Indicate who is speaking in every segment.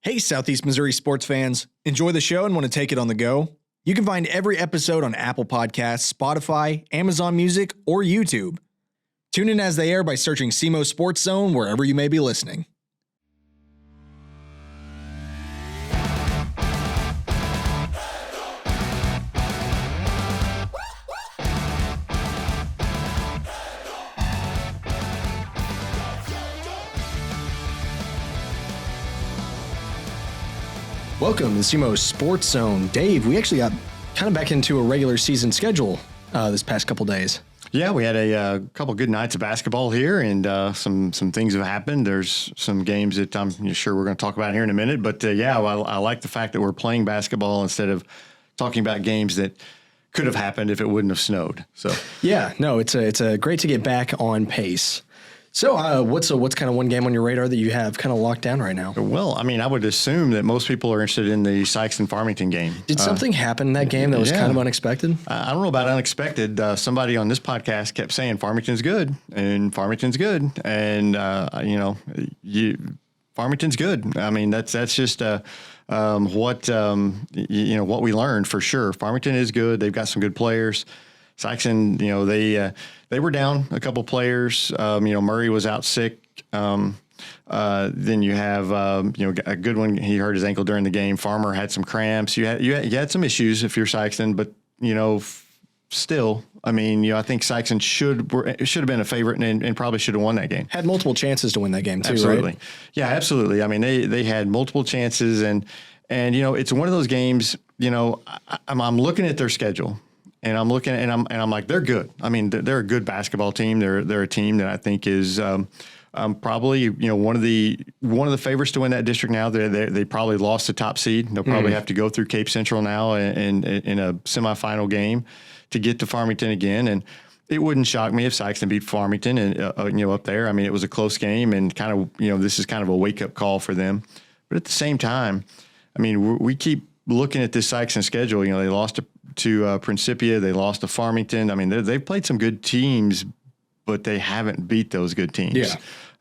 Speaker 1: Hey, Southeast Missouri sports fans. Enjoy the show and want to take it on the go? You can find every episode on Apple Podcasts, Spotify, Amazon Music, or YouTube. Tune in as they air by searching SEMO Sports Zone wherever you may be listening. Welcome to SEMO Sports Zone. Dave, we actually got kind of back into a regular season schedule this past couple days.
Speaker 2: Yeah, we had a couple good nights of basketball here, and some things have happened. There's some games that I'm sure we're going to talk about here in a minute. But I like the fact that we're playing basketball instead of talking about games that could have happened if it wouldn't have snowed. So
Speaker 1: yeah, no, it's great to get back on pace. So what's kind of one game on your radar that you have kind of locked down right now?
Speaker 2: Well, I mean, I would assume that most people are interested in the Sikeston-Farmington game.
Speaker 1: Did something happen in that game that was kind of unexpected?
Speaker 2: I don't know about unexpected. Somebody on this podcast kept saying Farmington's good, and Farmington's good, and Farmington's good. I mean, that's just what we learned for sure. Farmington is good. They've got some good players. Sikeston, they were down a couple players. Murray was out sick. Then you have a good one. He hurt his ankle during the game. Farmer had some cramps. You had some issues if you're Sikeston, but still, I mean, I think Sikeston should have been a favorite and probably should have won that game.
Speaker 1: Had multiple chances to win that game too,
Speaker 2: absolutely.
Speaker 1: Right?
Speaker 2: Yeah, absolutely. I mean, they had multiple chances, and it's one of those games. I'm looking at their schedule. And I'm looking and I'm like, they're good. I mean, they're a good basketball team. They're a team that I think is probably one of the favorites to win that district now. They probably lost the top seed. They'll probably have to go through Cape Central now in a semifinal game to get to Farmington again. And it wouldn't shock me if Sikeston beat Farmington and up there. I mean, it was a close game, and kind of this is kind of a wake up call for them. But at the same time, I mean, we keep looking at this Sikeston schedule. They lost to Principia. They lost to Farmington. I mean, they've played some good teams, but they haven't beat those good teams. Yeah.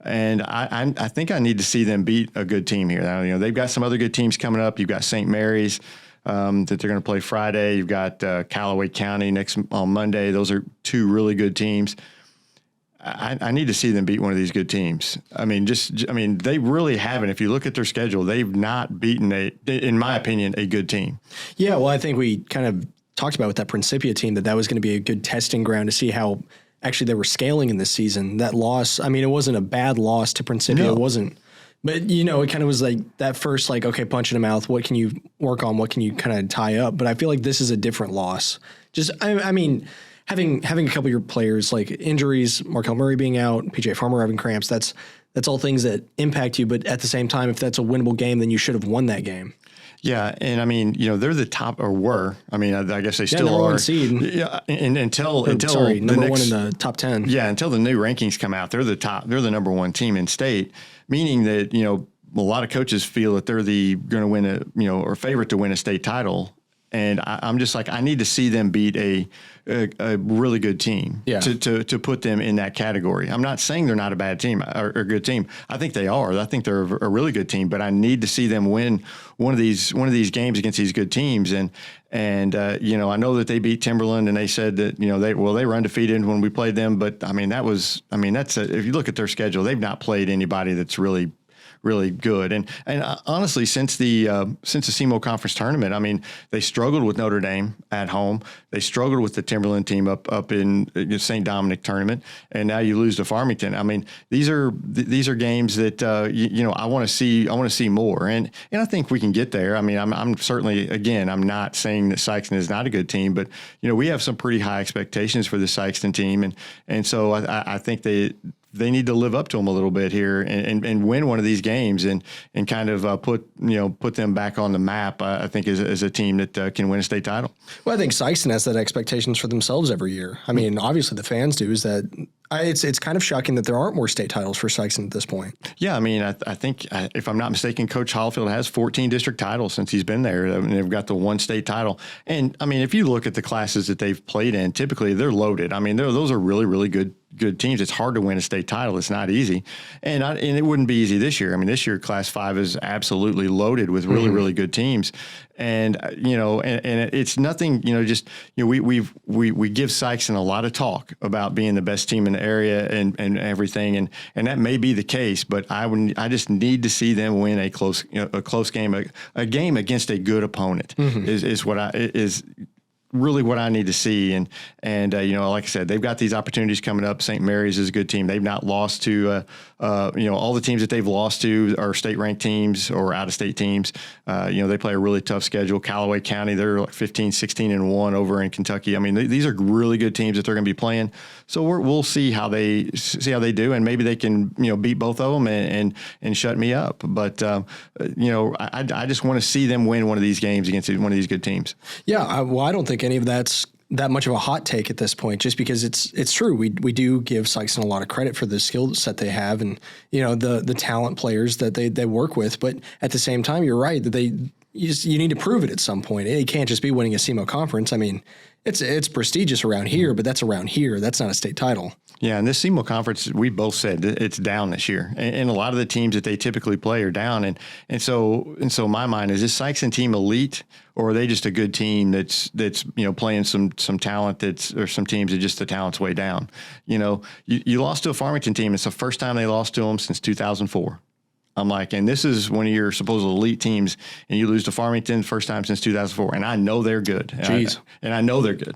Speaker 2: And I think I need to see them beat a good team here. Now, they've got some other good teams coming up. You've got St. Mary's that they're going to play Friday. You've got Callaway County on Monday. Those are two really good teams. I need to see them beat one of these good teams. I mean, they really haven't. If you look at their schedule, they've not beaten in my opinion, a good team. Yeah,
Speaker 1: well, I think we kind of talked about with that Principia team that was going to be a good testing ground to see how actually they were scaling in this season. That loss, I mean, it wasn't a bad loss to Principia. No. It wasn't. But, it kind of was like that first, okay, punch in the mouth. What can you work on? What can you kind of tie up? But I feel like this is a different loss. Just, I mean, having a couple of your players, like injuries, Markel Murray being out, PJ Farmer having cramps, that's all things that impact you. But at the same time, if that's a winnable game, then you should have won that game.
Speaker 2: Yeah, and I mean, they're the top, or were. I mean, I guess they still
Speaker 1: number
Speaker 2: are.
Speaker 1: One seed.
Speaker 2: Yeah, and until
Speaker 1: number one in the top 10.
Speaker 2: Yeah, until the new rankings come out, they're the top. They're the number one team in state, meaning that a lot of coaches feel that they're going to win or favorite to win a state title. And I'm just like, I need to see them beat a really good team to put them in that category. I'm not saying they're not a bad team or a good team. I think they are. I think they're a really good team. But I need to see them win one of these games against these good teams. And I know that they beat Timberland, and they said that they were undefeated when we played them. But I mean, if you look at their schedule, they've not played anybody that's really good. And honestly, since the SEMO Conference tournament, I mean, they struggled with Notre Dame at home. They struggled with the Timberland team up in St. Dominic tournament, and now you lose to Farmington. I mean, these are games that I want to see more, and I think we can get there. I mean, I'm certainly, again, I'm not saying that Sikeston is not a good team, but we have some pretty high expectations for the Sikeston team, and so I think they need to live up to them a little bit here and win one of these games and kind of put them back on the map. I think as a team that can win a state title.
Speaker 1: Well, I think Sikeston has that expectations for themselves every year. I mean, obviously the fans do. Is that it's kind of shocking that there aren't more state titles for Sikeston at this point.
Speaker 2: Yeah, I mean, I think if I'm not mistaken, Coach Hollifield has 14 district titles since he's been there. I mean, they've got the one state title, and I mean, if you look at the classes that they've played in, typically they're loaded. I mean, those are really, really good good teams. It's hard to win a state title. It's not easy, and it wouldn't be easy this year. I mean, this year Class 5 is absolutely loaded with really really good teams, and and it's nothing. Just we give Sikeston a lot of talk about being the best team in the area and everything, and that may be the case, but I just need to see them win a close game, a game against a good opponent is really what I need to see. And like I said, they've got these opportunities coming up. St. Mary's is a good team. They've not lost to, all the teams that they've lost to are state ranked teams or out of state teams. They play a really tough schedule. Callaway County, they're like 15, 16-1 over in Kentucky. I mean, these are really good teams that they're going to be playing. So we'll see how they do, and maybe they can, beat both of them and shut me up. But, I just want to see them win one of these games against one of these good teams.
Speaker 1: Yeah. I don't think any of that's that much of a hot take at this point, just because it's true. We do give Sikeston a lot of credit for the skill set they have and, the talent players that they work with. But at the same time, you're right that you need to prove it at some point. It can't just be winning a SEMO conference. I mean, it's prestigious around here, but that's around here. That's not a state title.
Speaker 2: Yeah, and this SEMO conference, we both said it's down this year, and a lot of the teams that they typically play are down, and so my mind is this Sikeston team elite, or are they just a good team that's playing some talent or some teams that just the talent's way down. You lost to a Farmington team. It's the first time they lost to them since 2004. I'm like, and this is one of your supposed elite teams, and you lose to Farmington first time since 2004. And I know they're good. And I know they're good,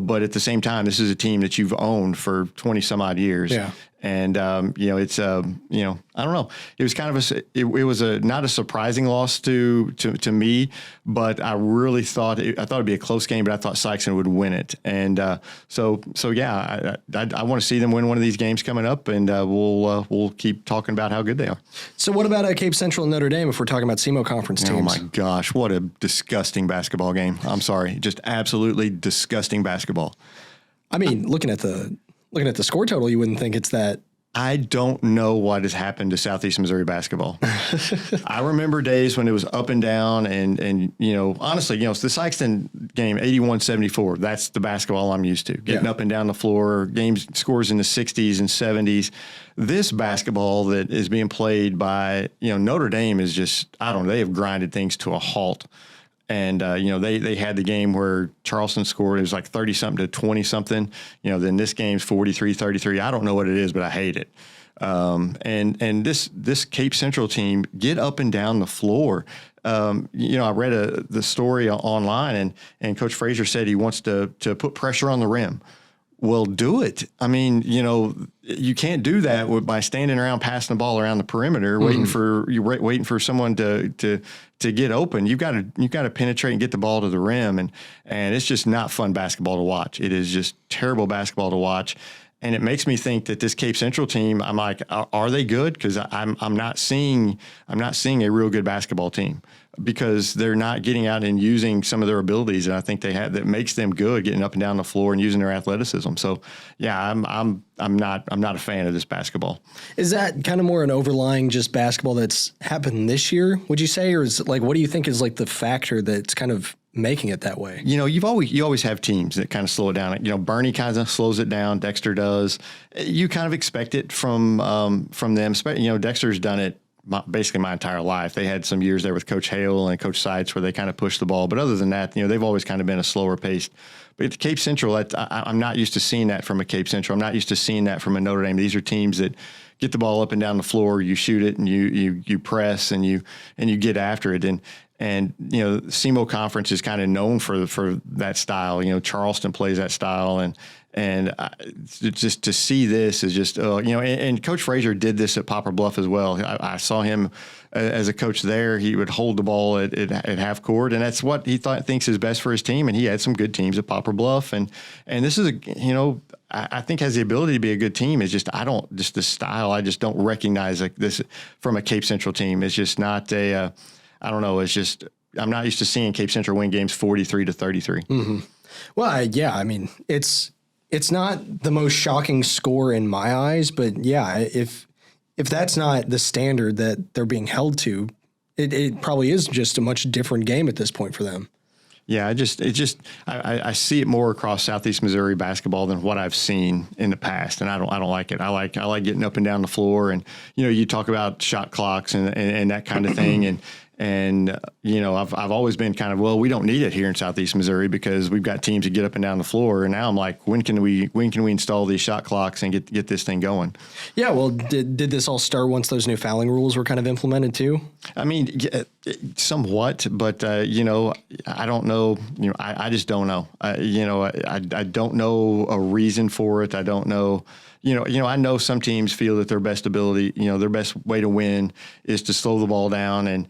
Speaker 2: but at the same time, this is a team that you've owned for 20 some odd years. Yeah. And, it's, I don't know. It was kind of it was not a surprising loss to me, but I really thought it'd be a close game, but I thought Sikeston would win it. And, so yeah, I want to see them win one of these games coming up, and, we'll keep talking about how good they are.
Speaker 1: So what about Cape Central and Notre Dame if we're talking about SEMO conference teams?
Speaker 2: Oh my gosh, what a disgusting basketball game. I'm sorry. Just absolutely disgusting basketball.
Speaker 1: I mean, looking at the score total, you wouldn't think it's that.
Speaker 2: I don't know what has happened to Southeast Missouri basketball. I remember days when it was up and down, and honestly, it's the Sikeston game, 81-74. That's the basketball I'm used to, getting up and down the floor, games scores in the 60s and 70s. This basketball that is being played by, Notre Dame is just, I don't know, they have grinded things to a halt. And, they had the game where Charleston scored. It was like 30-something to 20-something. Then this game's 43-33. I don't know what it is, but I hate it. And this Cape Central team, get up and down the floor. I read the story online, and Coach Frazier said he wants to put pressure on the rim. Well, do it. I mean, you can't do that by standing around passing the ball around the perimeter, waiting for someone to get open. You've got to penetrate and get the ball to the rim, and it's just not fun basketball to watch. It is just terrible basketball to watch, and it makes me think that this Cape Central team, I'm like, are they good? Because I'm not seeing a real good basketball team, because they're not getting out and using some of their abilities that I think they have that makes them good, getting up and down the floor and using their athleticism. So yeah, I'm not a fan of this basketball.
Speaker 1: Is that kind of more an overlying just basketball that's happened this year, would you say, or is it like, what do you think is like the factor that's kind of making it that way?
Speaker 2: You always have teams that kind of slow it down. Bernie kind of slows it down. Dexter does. You kind of expect it from them. Dexter's done it basically my entire life. They had some years there with Coach Hale and Coach Seitz where they kind of pushed the ball. But other than that, they've always kind of been a slower paced. But at Cape Central, I'm not used to seeing that from a Cape Central. I'm not used to seeing that from a Notre Dame. These are teams that get the ball up and down the floor, you shoot it, and you press, and you get after it. And SEMO Conference is kind of known for that style. Charleston plays that style, and just to see this is just and Coach Frazier did this at Poplar Bluff as well. I saw him as a coach there. He would hold the ball at half court, and that's what he thinks is best for his team. And he had some good teams at Poplar Bluff, and this is I think has the ability to be a good team. It's just the style. I just don't recognize like this from a Cape Central team. It's just not a. I don't know. It's just I'm not used to seeing Cape Central win games 43-33.
Speaker 1: Mm-hmm. Well, yeah. I mean, it's not the most shocking score in my eyes, but yeah, if that's not the standard that they're being held to, it probably is just a much different game at this point for them.
Speaker 2: Yeah, I see it more across Southeast Missouri basketball than what I've seen in the past, and I don't like it. I like getting up and down the floor, and you talk about shot clocks and that kind of thing, and I've always been kind of, well, we don't need it here in Southeast Missouri because we've got teams that get up and down the floor, and now I'm like, when can we install these shot clocks and get this thing going? Yeah,
Speaker 1: well, did this all start once those new fouling rules were kind of implemented too?
Speaker 2: I mean, somewhat, but I don't know. I just don't know. I don't know a reason for it. I don't know. I know some teams feel that their best ability, their best way to win is to slow the ball down and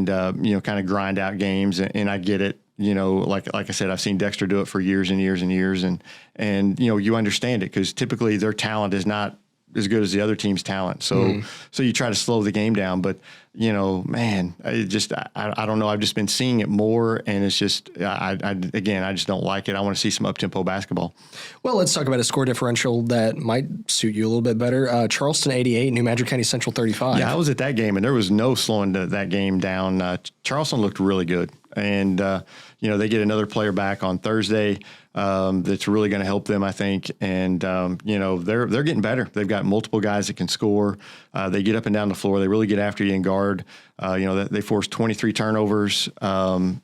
Speaker 2: kind of grind out games. And I get it. Like I said, I've seen Dexter do it for years and years and years, and you understand it because typically their talent is not as good as the other team's talent. So you try to slow the game down, but man, I don't know. I've just been seeing it more, and it's just, I just don't like it. I want to see some up-tempo basketball.
Speaker 1: Well, let's talk about a score differential that might suit you a little bit better. Charleston 88, New Madrid County Central 35.
Speaker 2: Yeah, I was at that game, and there was no slowing that game down. Charleston looked really good, and they get another player back on Thursday. That's really going to help them, I think. And, they're getting better. They've got multiple guys that can score. They get up and down the floor. They really get after you in guard. They forced 23 turnovers, and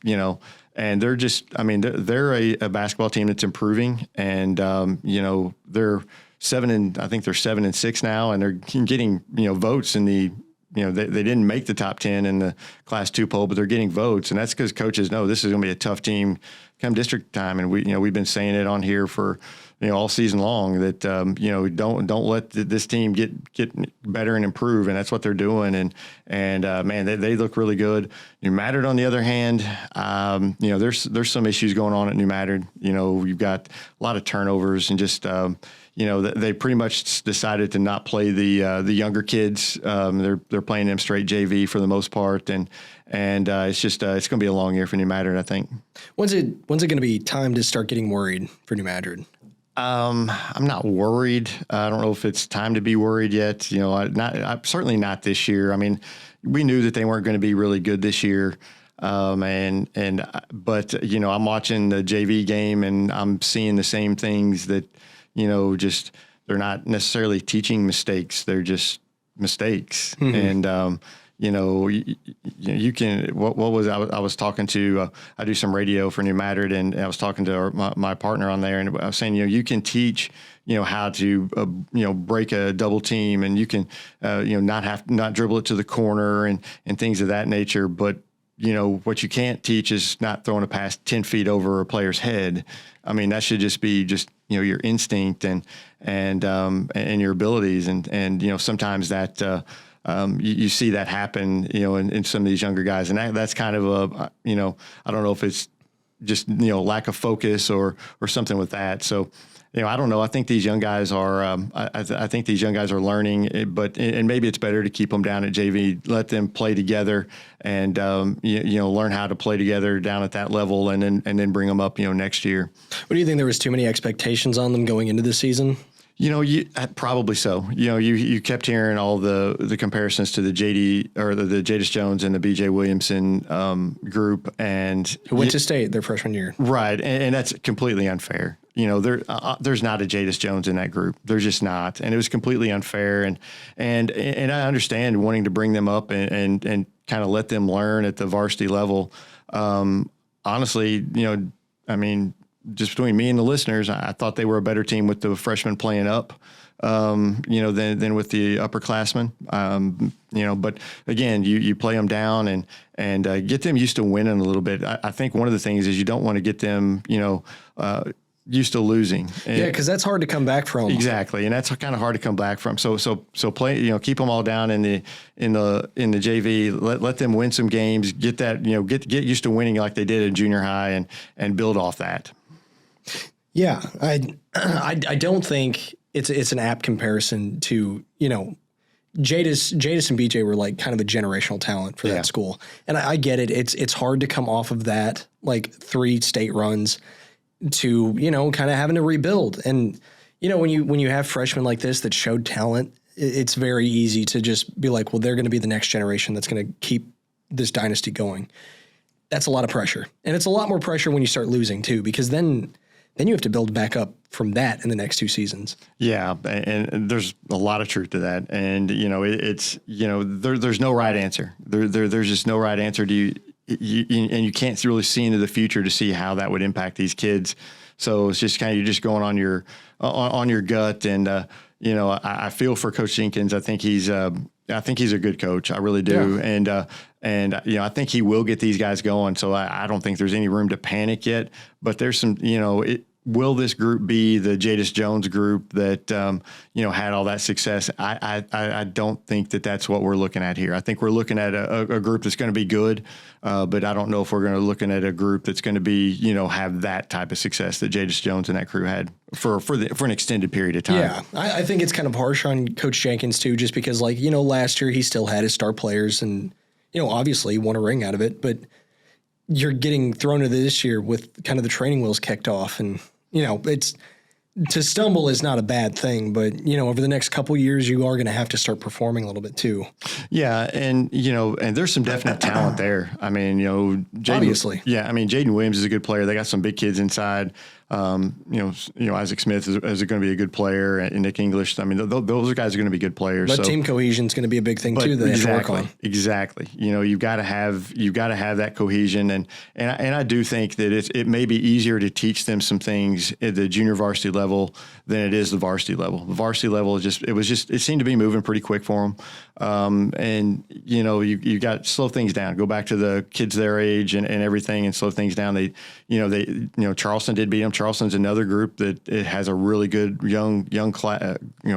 Speaker 2: they're just, they're a basketball team that's improving. And, they're 7-6 now, and they're getting, votes in the, they didn't make the top 10 in the Class 2 poll, but they're getting votes. And that's because coaches know this is going to be a tough team come district time. And we've been saying it on here for, all season long that, don't let this team get better and improve. And that's what they're doing. And man, they look really good. New Madrid, on the other hand, there's some issues going on at New Madrid. You've got a lot of turnovers and just, they pretty much decided to not play the younger kids. They're playing them straight JV for the most part, and it's just it's going to be a long year for New Madrid, I think.
Speaker 1: When's it going to be time to start getting worried for New Madrid?
Speaker 2: I'm not worried. I don't know if it's time to be worried yet. Certainly not this year. I mean, we knew that they weren't going to be really good this year. But I'm watching the JV game and I'm seeing the same things that, just they're not necessarily teaching mistakes. They're just mistakes. Mm-hmm. And, you can, what was, I was talking to, I do some radio for New Madrid, and I was talking to my partner on there, and I was saying, you can teach, how to, break a double team, and you can, not dribble it to the corner and things of that nature. But, what you can't teach is not throwing a pass 10 feet over a player's head. I mean, that should just be your instinct and your abilities. And sometimes that, you see that happen, in some of these younger guys. And that's kind of I don't know if it's just, lack of focus or something with that. So, I don't know. I think these young guys are, I think these young guys are learning, but maybe it's better to keep them down at JV, let them play together and, learn how to play together down at that level and then bring them up, next year.
Speaker 1: What do you think? There was too many expectations on them going into the season?
Speaker 2: Probably so. You kept hearing all the comparisons to the JD or the Jadis Jones and the BJ Williamson group, and
Speaker 1: who went to state their freshman year,
Speaker 2: right? And that's completely unfair. There's not a Jadis Jones in that group. There's just not, and it was completely unfair. And I understand wanting to bring them up and kind of let them learn at the varsity level. Honestly, just between me and the listeners, I thought they were a better team with the freshmen playing up, than with the upperclassmen. But again, you play them down and get them used to winning a little bit. I think one of the things is you don't want to get them, used to losing.
Speaker 1: Yeah, because that's hard to come back from.
Speaker 2: Exactly, and that's kind of hard to come back from. So play, keep them all down in the JV. Let them win some games. Get that, get used to winning like they did in junior high, and build off that.
Speaker 1: Yeah, I don't think it's an apt comparison to, Jadis and BJ were like kind of a generational talent for that school. And I get it. It's hard to come off of that, like 3 state runs to, kind of having to rebuild. And, when you have freshmen like this that showed talent, it's very easy to just be like, well, they're going to be the next generation that's going to keep this dynasty going. that's a lot of pressure. And it's a lot more pressure when you start losing too, because then you have to build back up from that in the next 2 seasons.
Speaker 2: Yeah, and there's a lot of truth to that. And, it's, there's no right answer. There's just no right answer. And you can't really see into the future to see how that would impact these kids. So it's just you're just going on your gut. And, I feel for Coach Jenkins. I think he's a good coach. I really do. Yeah. And I think he will get these guys going. So I don't think there's any room to panic yet, but there's some, will this group be the Jadis Jones group that, had all that success? I don't think that's what we're looking at here. I think we're looking at a group that's going to be good, but I don't know if we're going to looking at a group that's going to be, have that type of success that Jadis Jones and that crew had for an extended period of time.
Speaker 1: Yeah, I think it's kind of harsh on Coach Jenkins too, just because last year he still had his star players and, obviously won a ring out of it, but you're getting thrown into this year with kind of the training wheels kicked off and, it's to stumble is not a bad thing, but over the next couple of years, you are going to have to start performing a little bit too.
Speaker 2: Yeah. And, and there's some definite talent there. I mean,
Speaker 1: obviously.
Speaker 2: Yeah. I mean, Jaden Williams is a good player. They got some big kids inside. Isaac Smith is going to be a good player, and Nick English. I mean, those guys are going to be good players.
Speaker 1: But team cohesion is going to be a big thing too. That they have to work on.
Speaker 2: Exactly. You've got to have that cohesion, and I do think that it may be easier to teach them some things at the junior varsity level than it is the varsity level. The varsity level it seemed to be moving pretty quick for them. And you got to slow things down. Go back to the kids their age and everything, and slow things down. Charleston did beat them. Charleston's another group that it has a really good young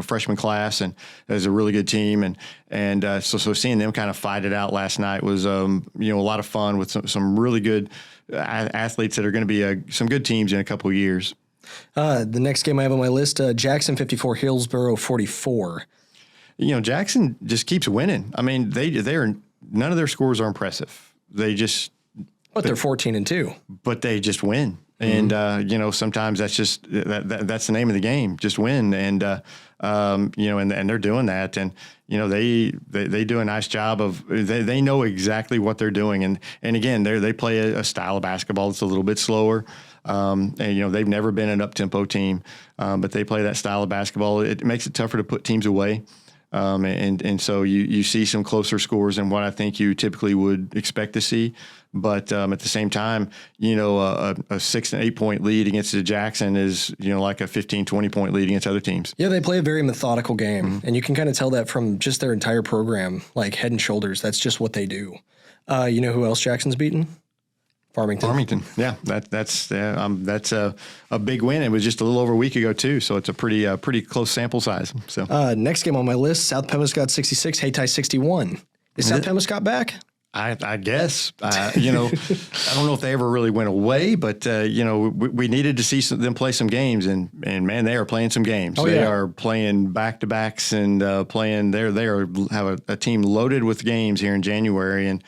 Speaker 2: freshman class, and has a really good team. And so seeing them kind of fight it out last night was a lot of fun with some really good athletes that are going to be some good teams in a couple of years.
Speaker 1: The next game I have on my list, Jackson 54, Hillsboro 44.
Speaker 2: Jackson just keeps winning. I mean, none of their scores are impressive. But
Speaker 1: they're 14-2. But
Speaker 2: they just win. And, sometimes that's just, that's the name of the game, just win. And, and they're doing that. And, they do a nice job of, they know exactly what they're doing. And again, they play a style of basketball that's a little bit slower. And, they've never been an up-tempo team, but they play that style of basketball. It makes it tougher to put teams away. And so you see some closer scores than what I think you typically would expect to see. But at the same time, a 6 and 8 point lead against the Jackson is, like a 15, 20 point lead against other teams.
Speaker 1: Yeah, they play a very methodical game. And you can kind of tell that from just their entire program, like head and shoulders. That's just what they do. Who else Jackson's beaten? Farmington. Yeah, that's a big win. It was just a little over a week ago too, so it's a pretty close sample size. So next game on my list, South Pemiscot 66, Hayti 61. Is South Pemiscot back?
Speaker 2: I guess. I don't know if they ever really went away, but we needed to see them play some games, and man, they are playing some games. They are playing back-to-backs and playing. They have a team loaded with games here in January, and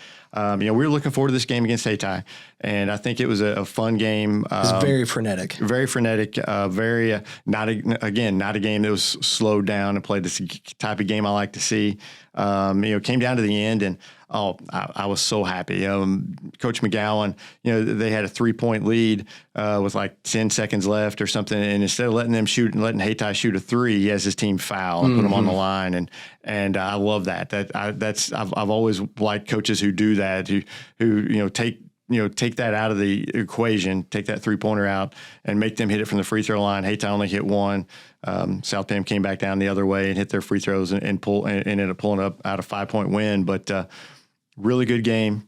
Speaker 2: we were looking forward to this game against Hayti, and I think it was a fun game.
Speaker 1: It was very frenetic.
Speaker 2: Very frenetic. Not a game that was slowed down and played this type of game I like to see. Came down to the end, and I was so happy. Coach McGowan, they had a 3-point lead with like 10 seconds left or something, and instead of letting them shoot and letting Hayti shoot a 3, he has his team foul and put them on the line, and I love that. I've always liked coaches who do that, who take that out of the equation, take that 3-pointer out, and make them hit it from the free throw line. Hayti only hit one. South Pem came back down the other way and hit their free throws and ended up pulling up out a 5-point win. But really good game,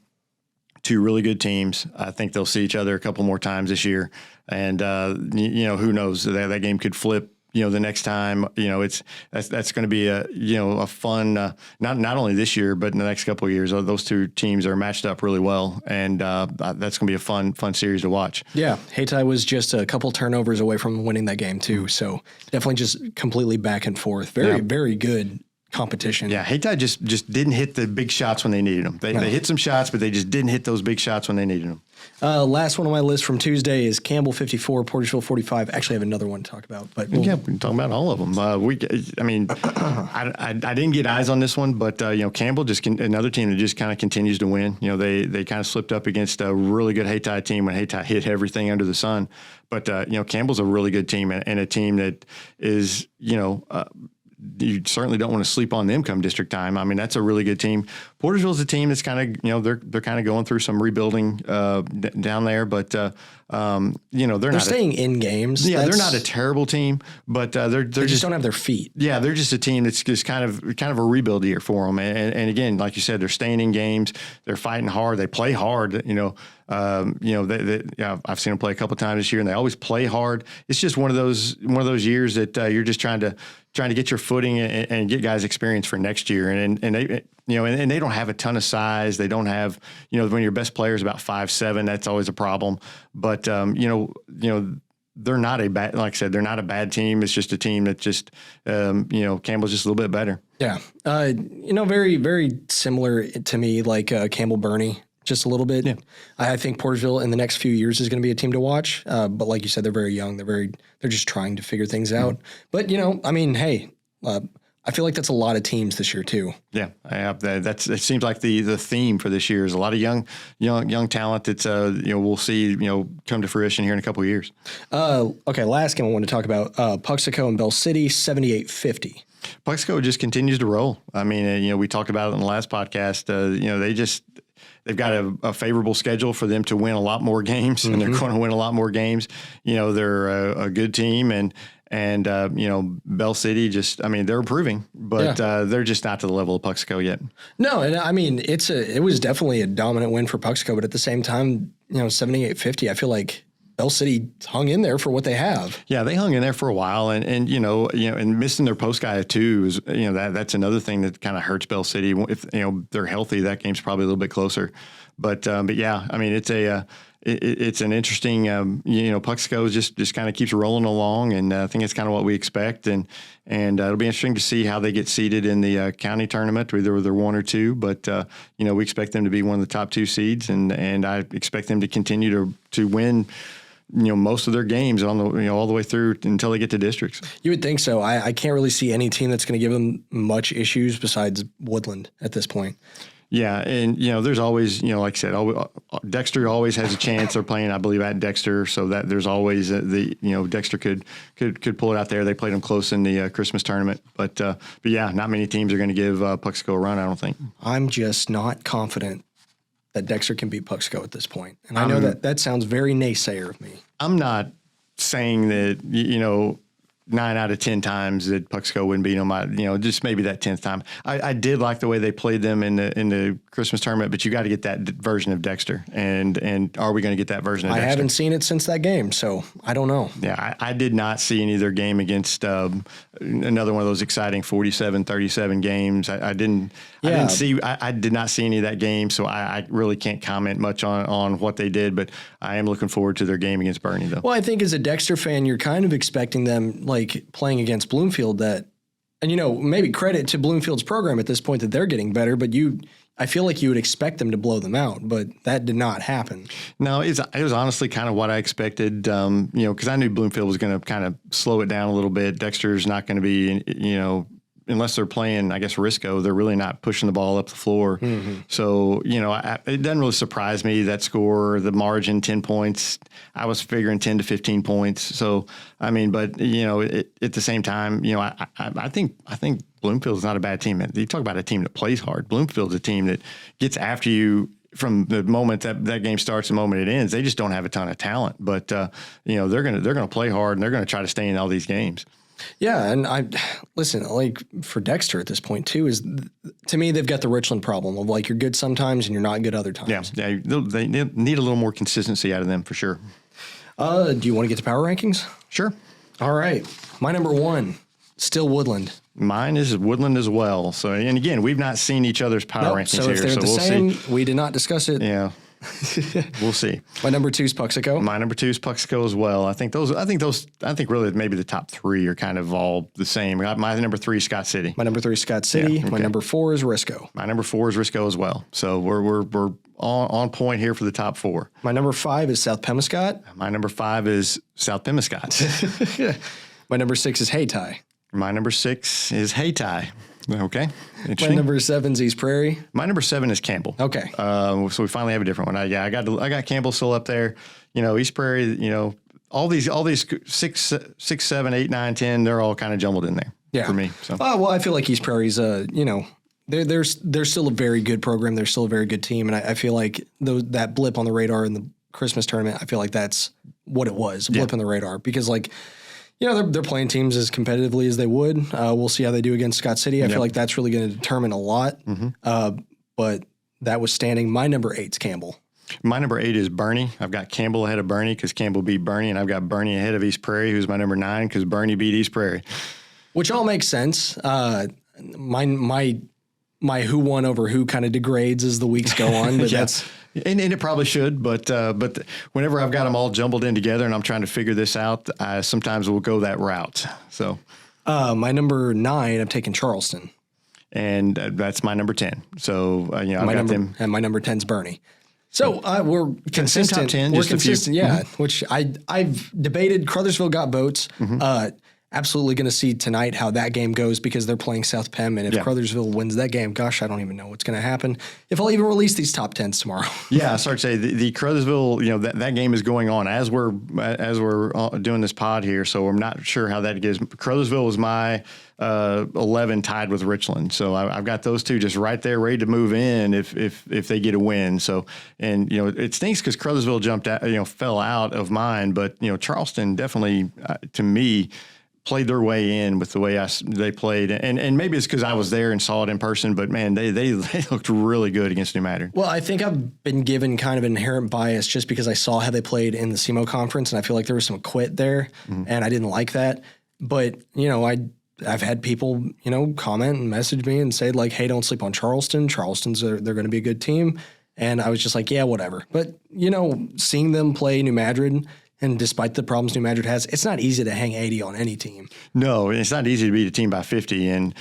Speaker 2: 2 really good teams. I think they'll see each other a couple more times this year, and who knows, that game could flip. The next time, that's going to be a fun, not only this year, but in the next couple of years. Those 2 teams are matched up really well, and that's going to be a fun series to watch. Yeah,
Speaker 1: Hayti was just a couple turnovers away from winning that game too, so definitely just completely back and forth. Very good competition.
Speaker 2: Yeah, Hayti just didn't hit the big shots when they needed them. They hit some shots, but they just didn't hit those big shots when they needed them.
Speaker 1: Last one on my list from Tuesday is Campbell 54, Porterville 45. Actually, I have another one to talk about. But
Speaker 2: we can talk about all of them. I didn't get eyes on this one, but Campbell another team that just kind of continues to win. They kind of slipped up against a really good Hayti team when Hayti hit everything under the sun. But Campbell's a really good team and a team that is you certainly don't want to sleep on them come district time. I mean, that's a really good team. Porterville's a team that's kind of, they're kind of going through some rebuilding down there, but they're
Speaker 1: staying in games.
Speaker 2: Yeah, they're not a terrible team, but they
Speaker 1: just don't have their feet.
Speaker 2: Yeah, they're just a team that's just kind of a rebuild year for them. And again, like you said, they're staying in games. They're fighting hard. They play hard. I've seen them play a couple of times this year, and they always play hard. It's just one of those years that you're just trying to get your footing and get guys experience for next year. And they don't have a ton of size. They don't have, when your best player is about 5'7", that's always a problem. But they're not a bad, like I said, they're not a bad team. It's just a team that just, Campbell's just a little bit better.
Speaker 1: Yeah. Very, very similar to me, like Campbell Burney. Just a little bit. Yeah. I think Porterville in the next few years is going to be a team to watch. But like you said, they're very young. They're just trying to figure things out. But I feel like that's a lot of teams this year too. Yeah,
Speaker 2: it seems like the theme for this year is a lot of young talent that's we'll see come to fruition here in a couple of years.
Speaker 1: Okay, last game I want to talk about Pemiscot and Bell City 78-50.
Speaker 2: Pemiscot just continues to roll. I mean, we talked about it in the last podcast. They've got a favorable schedule for them to win a lot more games, and they're going to win a lot more games. They're a good team, and Bell City they're improving, but they're just not to the level of Pemiscot yet.
Speaker 1: No, and I mean it was definitely a dominant win for Pemiscot, but at the same time, 78-50, I feel like Bell City hung in there for what they have.
Speaker 2: Yeah, they hung in there for a while, and missing their post guy too is that's another thing that kind of hurts Bell City. If they're healthy, that game's probably a little bit closer. But yeah, I mean it's an interesting Pemiscot just kind of keeps rolling along, and I think it's kind of what we expect, and it'll be interesting to see how they get seeded in the county tournament, whether they're 1 or 2. But we expect them to be one of the top 2 seeds, and I expect them to continue to win most of their games on the all the way through until they get to districts.
Speaker 1: You would think so. I can't really see any team that's going to give them much issues besides Woodland at this point.
Speaker 2: Yeah, and there's always like I said, Dexter always has a chance. They're playing, I believe, at Dexter, so that there's always Dexter could pull it out there. They played them close in the Christmas tournament, but yeah, not many teams are going to give Pemiscot a run, I don't think. I'm just not confident that Dexter can beat Pemiscot at this point. And I know that sounds very naysayer of me. I'm not saying that, 9 out of 10 times that Pemiscot wouldn't beat them. Just maybe that 10th time. I did like the way they played them in the Christmas tournament, but you got to get that version of Dexter. And are we going to get that version of Dexter? I haven't seen it since that game, so I don't know. Yeah, I did not see any of their game against another one of those exciting 47-37 games. I did not see any of that game, so I really can't comment much on what they did, but I am looking forward to their game against Bernie, though. Well, I think as a Dexter fan, you're kind of expecting them, like playing against Bloomfield, maybe credit to Bloomfield's program at this point that they're getting better, but I feel like you would expect them to blow them out, but that did not happen. No, it was honestly kind of what I expected, because I knew Bloomfield was going to kind of slow it down a little bit. Dexter's not going to be, unless they're playing, I guess, Risco, they're really not pushing the ball up the floor. Mm-hmm. So, it doesn't really surprise me, that score, the margin, 10 points. I was figuring 10 to 15 points. So, at the same time, I think Bloomfield's not a bad team. You talk about a team that plays hard. Bloomfield's a team that gets after you from the moment that game starts, the moment it ends. They just don't have a ton of talent, but they're gonna play hard, and they're gonna try to stay in all these games. Yeah, and like for Dexter at this point too, is to me they've got the Richland problem of like you're good sometimes and you're not good other times. Yeah, they need a little more consistency out of them for sure. Do you want to get to power rankings? Sure. All right, my number 1, still Woodland. Mine is Woodland as well. So, and again, we've not seen each other's power rankings here, so if they're the same, we did not discuss it. Yeah. We'll see.
Speaker 1: My number 2 is Pemiscot.
Speaker 2: My number 2 is Pemiscot as well. I think really maybe the top 3 are kind of all the same. My number 3 is Scott City.
Speaker 1: My number 3 is Scott City. Yeah, okay. My number 4 is Risco.
Speaker 2: My number 4 is Risco as well. So we're on point here for the top 4.
Speaker 1: My number 5 is South Pemiscot.
Speaker 2: My number 5 is South Pemiscot.
Speaker 1: My number 6 is Hayti.
Speaker 2: My number 6 is Hayti. Okay.
Speaker 1: My number 7 is East Prairie.
Speaker 2: My number 7 is Campbell.
Speaker 1: Okay.
Speaker 2: So we finally have a different one. I got Campbell still up there. East Prairie, all these 6, 7, 8, 9, 10, they're all kind of jumbled in there for me. So
Speaker 1: well, I feel like East Prairie's they're still a very good program. They're still a very good team. And I feel like that blip on the radar in the Christmas tournament, I feel like that's what it was, a blip on the radar. Because they're playing teams as competitively as they would. We'll see how they do against Scott City. I feel like that's really going to determine a lot. Mm-hmm. But that was standing. My number 8 is Campbell.
Speaker 2: My number 8 is Bernie. I've got Campbell ahead of Bernie because Campbell beat Bernie, and I've got Bernie ahead of East Prairie, who's my number 9 because Bernie beat East Prairie.
Speaker 1: Which all makes sense. My who won over who kind of degrades as the weeks go on, but that's.
Speaker 2: And it probably should, but whenever I've got them all jumbled in together and I'm trying to figure this out, I sometimes will go that route. So,
Speaker 1: my number 9, I'm taking Charleston, and
Speaker 2: that's my number 10. So I've got them,
Speaker 1: and my number 10 is Bernie. So we're consistent.
Speaker 2: Top 10,
Speaker 1: we're consistent, Which I've debated. Crothersville got votes. Mm-hmm. Absolutely going to see tonight how that game goes because they're playing South Pem. And if Crothersville wins that game, gosh, I don't even know what's going to happen. If I'll even release these top 10s tomorrow.
Speaker 2: I start to say the Crothersville, that game is going on as we're doing this pod here. So I'm not sure how that goes. Crothersville was my 11 tied with Richland. So I've got those two just right there ready to move in if they get a win. So, and, it stinks because Crothersville jumped out, fell out of mine. But, Charleston definitely, to me, played their way in with the way they played. And maybe it's because I was there and saw it in person, but man, they looked really good against New Madrid.
Speaker 1: Well, I think I've been given kind of inherent bias just because I saw how they played in the SEMO conference, and I feel like there was some quit there, and I didn't like that. But, I've had people, comment and message me and say like, hey, don't sleep on Charleston. They're going to be a good team. And I was just like, yeah, whatever. But, seeing them play New Madrid, and despite the problems New Madrid has, it's not easy to hang 80 on any team.
Speaker 2: No, it's not easy to beat a team by 50. And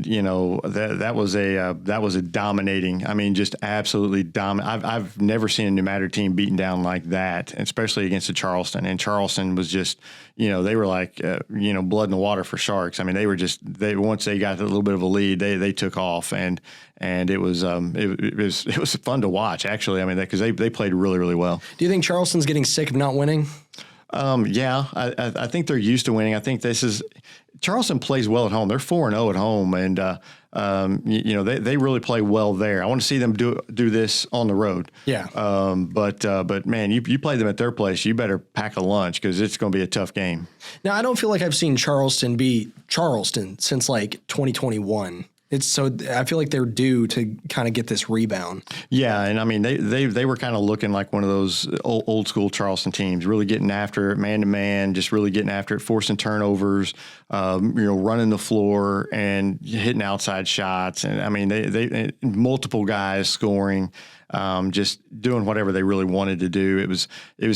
Speaker 2: that was a dominating. I mean, just absolutely dominant. I've never seen a New Madrid team beaten down like that, especially against the Charleston. And Charleston was just, they were like, blood in the water for sharks. I mean, once they got a little bit of a lead, they took off, and it was fun to watch actually. I mean, because they played really, really well.
Speaker 1: Do you think Charleston's getting sick of not winning?
Speaker 2: I think they're used to winning. I think Charleston plays well at home. They're 4-0 at home, and they really play well there. I want to see them do this on the road.
Speaker 1: Yeah.
Speaker 2: But man, you play them at their place, you better pack a lunch because it's going to be a tough game.
Speaker 1: Now, I don't feel like I've seen Charleston beat Charleston since like 2021. I feel like they're due to kind of get this rebound. Yeah,
Speaker 2: and I mean they were kind of looking like one of those old school Charleston teams, really getting after it, man to man, just really getting after it, forcing turnovers, running the floor and hitting outside shots, and I mean they multiple guys scoring. Just doing whatever they really wanted to do. It was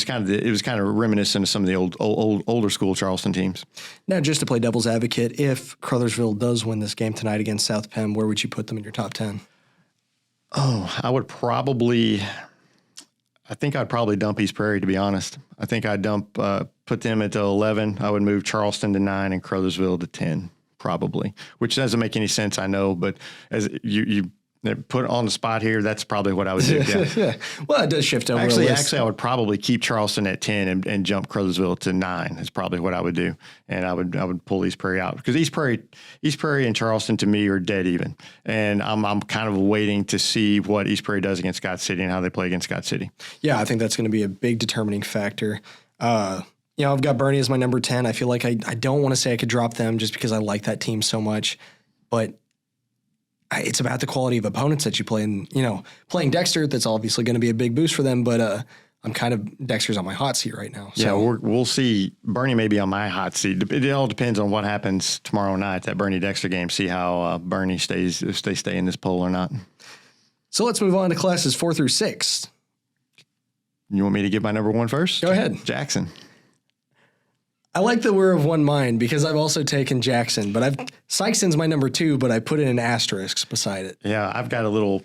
Speaker 2: kind of reminiscent of some of the older school Charleston teams.
Speaker 1: Now, just to play devil's advocate, if Crothersville does win this game tonight against South Penn, where would you put them in your top 10?
Speaker 2: Oh, I think I'd probably dump East Prairie, to be honest. I think I'd put them at 11. I would move Charleston to 9 and Crothersville to 10, probably, which doesn't make any sense, I know, but as you put on the spot here, that's probably what I would do. Yeah.
Speaker 1: Well, it does shift over.
Speaker 2: Actually, I would probably keep Charleston at 10 and jump Crothersville to 9 is probably what I would do. And I would pull East Prairie out because East Prairie and Charleston to me are dead even. And I'm kind of waiting to see what East Prairie does against Scott City and how they play against Scott City.
Speaker 1: Yeah, I think that's going to be a big determining factor. I've got Bernie as my number 10. I feel like I don't want to say I could drop them just because I like that team so much, but it's about the quality of opponents that you play. And, playing Dexter, that's obviously going to be a big boost for them. But Dexter's on my hot seat right now. So.
Speaker 2: Yeah, we'll see. Bernie may be on my hot seat. It all depends on what happens tomorrow night, that Bernie Dexter game, see how Bernie stays, if they stay in this poll or not.
Speaker 1: So let's move on to classes 4 through 6.
Speaker 2: You want me to give my number one first?
Speaker 1: Go ahead.
Speaker 2: Jackson.
Speaker 1: I like that we're of one mind because I've also taken Jackson, but Sikeston's my number 2, but I put in an asterisk beside it.
Speaker 2: Yeah, I've got a little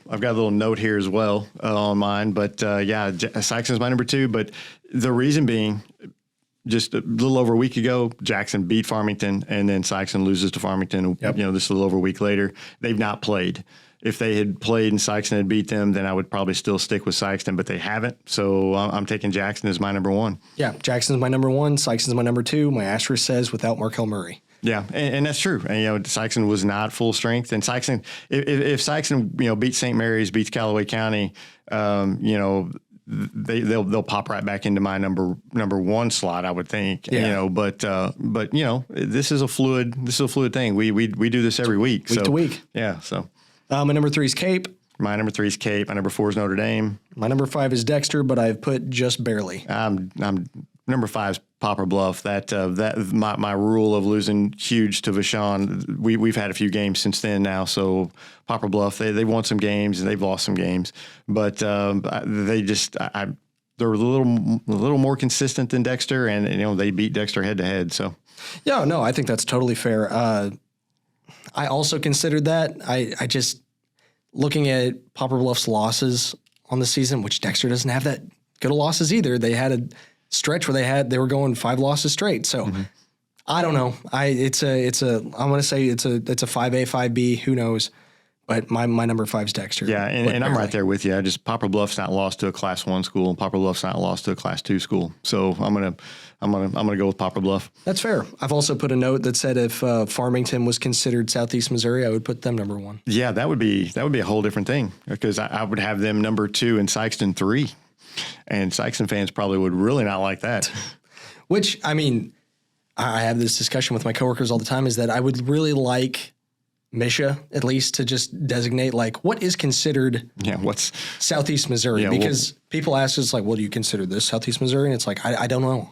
Speaker 2: note here as well on mine, but Sikeston's my number 2. But the reason being, just a little over a week ago, Jackson beat Farmington, and then Sikeston loses to Farmington. Yep. Just a little over a week later. They've not played. If they had played and Sikeston had beat them, then I would probably still stick with Sikeston, but they haven't. So I'm taking Jackson as my number 1.
Speaker 1: Yeah, Jackson's my number 1. Sikeston's my number 2. My asterisk says without Markel Murray.
Speaker 2: Yeah, and that's true. And Sikeston was not full strength, and Sikeston, if Sikeston beats St. Mary's, beats Callaway County, they'll pop right back into my number 1 slot, I would think. Yeah. But this is a fluid thing. We do this every week.
Speaker 1: Week to week.
Speaker 2: Yeah. So.
Speaker 1: My number 3 is Cape.
Speaker 2: My number 3 is Cape. My number 4 is Notre Dame.
Speaker 1: My number 5 is Dexter, but I've put just barely.
Speaker 2: I'm number 5 is Poplar Bluff. That my rule of losing huge to Vashon. We've had a few games since then now. So Poplar Bluff, they've won some games and they've lost some games, but they just they're a little more consistent than Dexter, and they beat Dexter head to head. So
Speaker 1: yeah, no, I think that's totally fair. I also considered that. I just looking at Poplar Bluff's losses on the season, which Dexter doesn't have that good of losses either. They had a stretch where they were going 5 losses straight. So I don't know. I'm going to say it's a 5A, 5B. Who knows? But my number 5 is Dexter.
Speaker 2: Yeah, and I'm right there with you. Poplar Bluff's not lost to a Class 1 school, and Poplar Bluff's not lost to a Class 2 school. So I'm gonna go with Poplar Bluff.
Speaker 1: That's fair. I've also put a note that said if Farmington was considered Southeast Missouri, I would put them number 1.
Speaker 2: Yeah, that would be a whole different thing, because I would have them number 2 and Sikeston 3, and Sikeston fans probably would really not like that.
Speaker 1: Which, I mean, I have this discussion with my coworkers all the time, is that I would really like Misha, at least, to just designate what is considered
Speaker 2: what's
Speaker 1: Southeast Missouri, because people ask us do you consider this Southeast Missouri? And it's I don't know.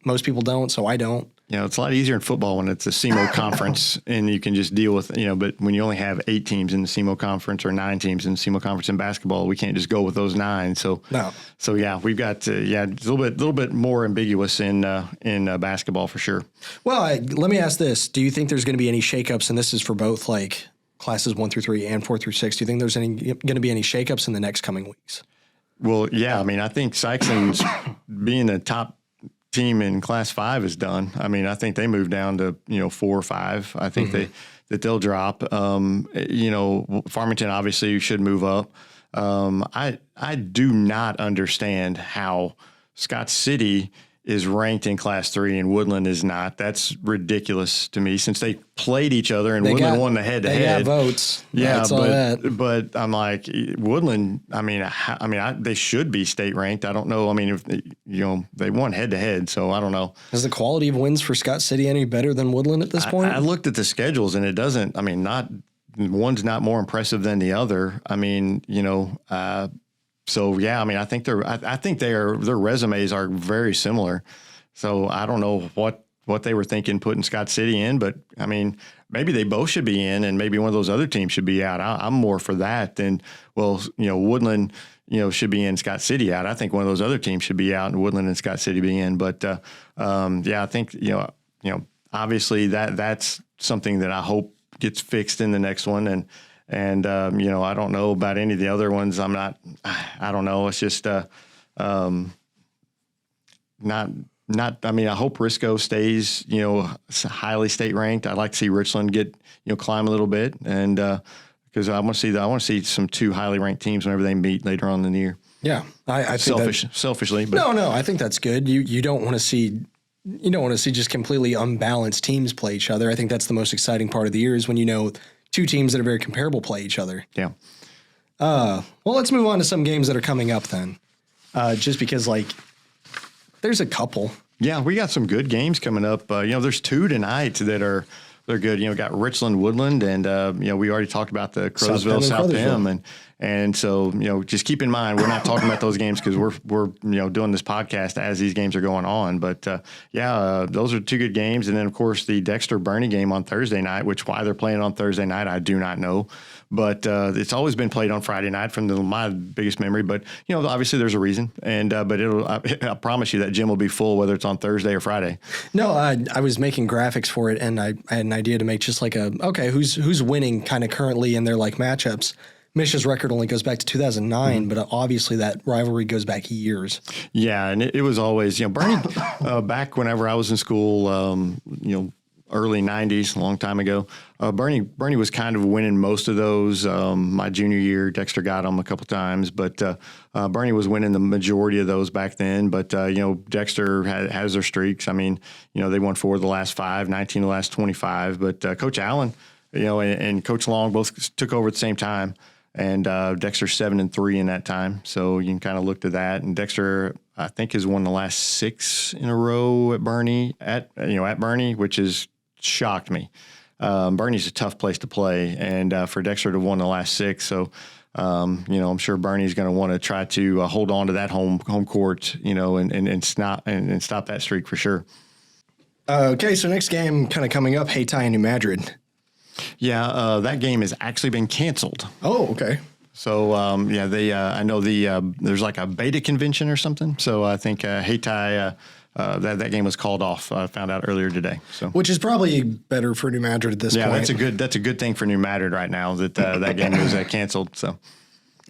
Speaker 1: Most people don't, so I don't.
Speaker 2: It's a lot easier in football when it's a SEMO conference and you can just deal with, but when you only have 8 teams in the SEMO conference or 9 teams in the SEMO conference in basketball, we can't just go with those 9. So,
Speaker 1: no.
Speaker 2: So yeah, we've got, it's a little bit more ambiguous in basketball for sure.
Speaker 1: Well, let me ask this. Do you think there's going to be any shakeups? And this is for both classes 1 through 3 and 4 through 6. Do you think there's going to be any shakeups in the next coming weeks?
Speaker 2: Well, yeah. I mean, I think Sikeston's being a top team in Class 5 is done. I mean, I think they moved down to 4 or 5. I think they'll drop. Farmington obviously should move up. I do not understand how Scott City is ranked in Class 3 and Woodland is not. That's ridiculous to me, since they played each other and Woodland won the head-to-head.
Speaker 1: They got votes.
Speaker 2: Yeah,
Speaker 1: but
Speaker 2: I'm like, Woodland, they should be state ranked. I don't know. I mean, if they won head-to-head, so I don't know.
Speaker 1: Is the quality of wins for Scott City any better than Woodland at this point?
Speaker 2: I looked at the schedules and it doesn't. I mean, one's not more impressive than the other. I mean, so yeah, I mean, I think their resumes are very similar. So I don't know what they were thinking putting Scott City in, but I mean, maybe they both should be in, and maybe one of those other teams should be out. I'm more for that than Woodland, should be in, Scott City out. I think one of those other teams should be out, and Woodland and Scott City be in. But I think obviously that's something that I hope gets fixed in the next one, and I don't know about any of the other ones. I don't know. It's just not. I mean, I hope Risco stays, highly state ranked. I'd like to see Richland get, climb a little bit, and because I want to see some 2 highly ranked teams whenever they meet later on in the year.
Speaker 1: Yeah, I think
Speaker 2: selfishly, but
Speaker 1: no, I think that's good. You don't want to see. You don't want to see just completely unbalanced teams play each other. I think that's the most exciting part of the year, is when 2 teams that are very comparable play each other.
Speaker 2: Yeah.
Speaker 1: Well, let's move on to some games that are coming up then. Just because, there's a couple.
Speaker 2: Yeah, we got some good games coming up. There's 2 tonight they're good. Got Richland, Woodland, and we already talked about the Crowsville, South Pem, and so just keep in mind we're not talking about those games because we're doing this podcast as these games are going on. But those are 2 good games, and then of course the Dexter Bernie game on Thursday night. Which why they're playing on Thursday night, I do not know. but it's always been played on Friday night from my biggest memory. But obviously there's a reason, and but I promise you that gym will be full whether it's on Thursday or Friday.
Speaker 1: No, I was making graphics for it, and I had an idea to make just like who's winning kind of currently in their like matchups. Misha's record only goes back to 2009, but obviously that rivalry goes back years.
Speaker 2: Yeah, and it was always, Bernie, back whenever I was in school, early 90s, a long time ago, Bernie was kind of winning most of those. My junior year, Dexter got him a couple times, but Bernie was winning the majority of those back then. But, Dexter has their streaks. I mean, they won 4 of the last 5, 19 of the last 25. But Coach Allen, and Coach Long both took over at the same time. And Dexter's 7-3 in that time, so you can kind of look to that. And Dexter, I think, has won the last 6 in a row at Bernie, which has shocked me. Bernie's a tough place to play, and for Dexter to win the last 6, so I'm sure Bernie's going to want to try to hold on to that home court, and stop that streak for sure.
Speaker 1: Okay, so next game kind of coming up, Hayti and New Madrid.
Speaker 2: Yeah, that game has actually been canceled.
Speaker 1: Oh, okay.
Speaker 2: So, I know there's like a beta convention or something. So I think Hayti, that game was called off. I found out earlier today. So,
Speaker 1: which is probably better for New Madrid at this point.
Speaker 2: Yeah, that's a good thing for New Madrid right now that that game was canceled. So.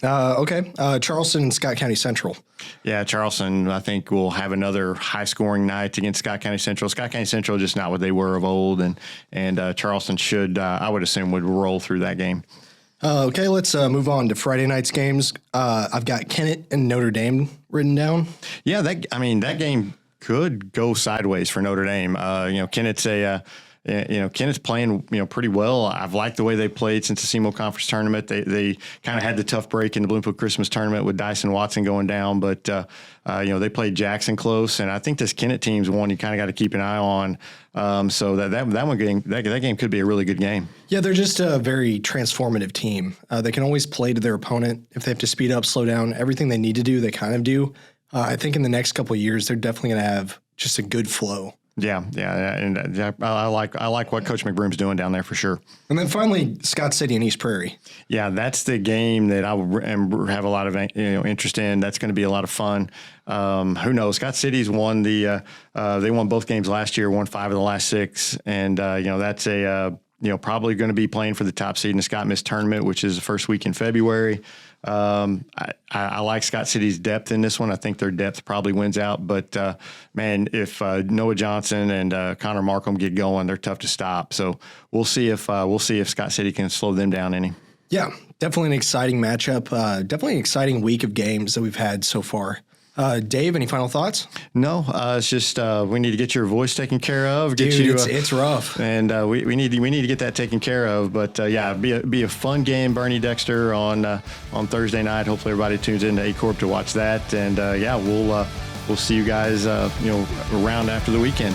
Speaker 1: Okay. Charleston and Scott County Central.
Speaker 2: Yeah, Charleston, I think, will have another high-scoring night against Scott County Central. Scott County Central just not what they were of old, and Charleston should, I would assume, would roll through that game.
Speaker 1: Okay, let's move on to Friday night's games. I've got Kennett and Notre Dame written down.
Speaker 2: Yeah, that game could go sideways for Notre Dame. Kennett's Kennett's playing, pretty well. I've liked the way they played since the SEMO Conference tournament. They kind of had the tough break in the Bloomfield Christmas tournament with Dyson Watson going down, but they played Jackson close, and I think this Kennett team's one you kind of got to keep an eye on. So that game could be a really good game. Yeah,
Speaker 1: they're just a very transformative team. They can always play to their opponent. If they have to speed up, slow down, everything they need to do, they kind of do. I think in the next couple of years, they're definitely going to have just a good flow.
Speaker 2: Yeah, and I like what Coach McBroom's doing down there for sure.
Speaker 1: And then finally, Scott City and East Prairie.
Speaker 2: Yeah, that's the game that I have a lot of interest in. That's going to be a lot of fun. Who knows? Scott City's won they won both games last year, won 5 of the last 6, and that's probably going to be playing for the top seed in the Scott Miss tournament, which is the first week in February. I like Scott City's depth in this one. I think their depth probably wins out. But, if Noah Johnson and Connor Markham get going, they're tough to stop. So we'll see if Scott City can slow them down any.
Speaker 1: Yeah, definitely an exciting matchup. Definitely an exciting week of games that we've had so far. Dave, any final thoughts?
Speaker 2: No, it's just we need to get your voice taken care of.
Speaker 1: It's rough,
Speaker 2: and we need to get that taken care of. But be a fun game, Bernie Dexter on Thursday night. Hopefully, everybody tunes into A Corp to watch that. And we'll see you guys around after the weekend.